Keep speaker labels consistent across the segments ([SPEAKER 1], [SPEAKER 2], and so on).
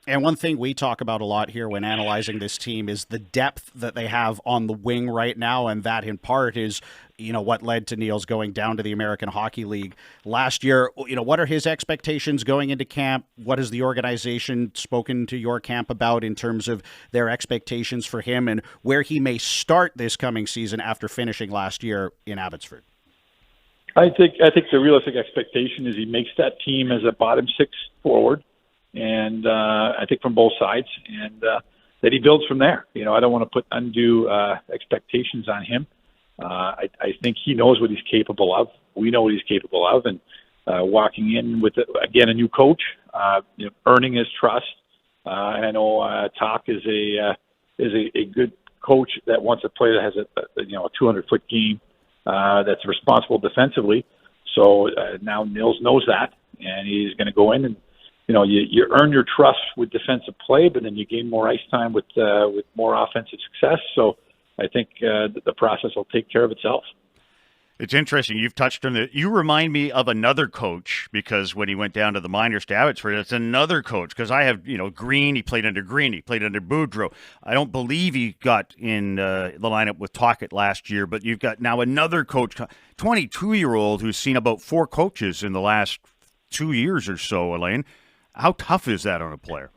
[SPEAKER 1] And one thing we talk about a lot here when analyzing this team is the depth that they have on the wing right now, and that in part is, what led to Nils going down to the American Hockey League last year. What are his expectations going into camp? What has the organization spoken to your camp about in terms of their expectations for him and where he may start this coming season after finishing last year in Abbotsford?
[SPEAKER 2] I think the realistic expectation is he makes that team as a bottom six forward. And I think from both sides, and that he builds from there. I don't want to put undue expectations on him. I think he knows what he's capable of. We know what he's capable of, and walking in with again a new coach, earning his trust. And I know Talk is a good coach that wants a player that has a 200-foot game that's responsible defensively. So now Nils knows that, and he's going to go in and. You earn your trust with defensive play, but then you gain more ice time with more offensive success. So I think the process will take care of itself.
[SPEAKER 3] It's interesting. You've touched on it. You remind me of another coach because when he went down to the minors to Abbotsford, it's another coach because I have, Green. He played under Green. He played under Boudreau. I don't believe he got in the lineup with Tocchet last year, but you've got now another coach, 22-year-old who's seen about 4 coaches in the last 2 years or so, Allain. How tough is that on a player?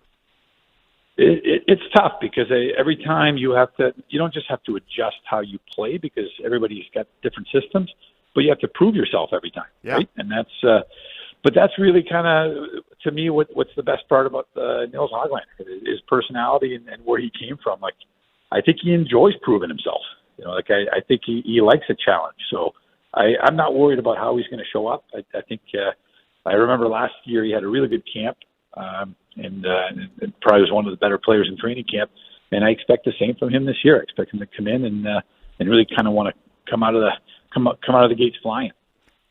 [SPEAKER 2] It's tough because every time you don't just have to adjust how you play because everybody's got different systems, but you have to prove yourself every time, right? And but that's really kind of, to me, what's the best part about Nils Hoglander, his personality and where he came from. Like, I think he enjoys proving himself. I think he likes a challenge. So I'm not worried about how he's going to show up. I think I remember last year he had a really good camp. And probably was one of the better players in training camp. And I expect the same from him this year. I expect him to come in and really kind of want to come out of the gates flying.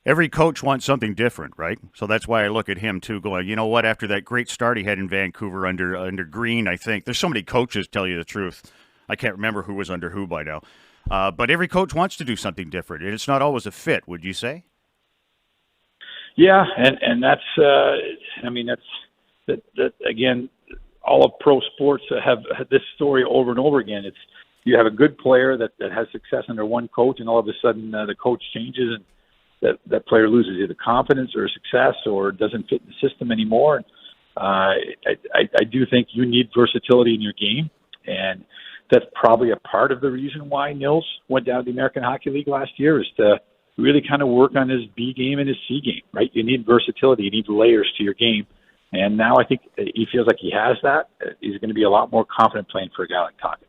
[SPEAKER 3] Every coach wants something different, right? So that's why I look at him too, going, you know what? After that great start he had in Vancouver under Green, I think there's so many coaches. Tell you the truth, I can't remember who was under who by now. But every coach wants to do something different, and it's not always a fit. Would you say?
[SPEAKER 2] Yeah, and that's that again, all of pro sports have this story over and over again. It's you have a good player that has success under one coach, and all of a sudden the coach changes, and that player loses either confidence or success or doesn't fit in the system anymore. I do think you need versatility in your game, and that's probably a part of the reason why Nils went down to the American Hockey League last year, is to really kind of work on his B game and his C game, right? You need versatility. You need layers to your game. And now I think he feels like he has that. He's going to be a lot more confident playing for a guy like Tocchet.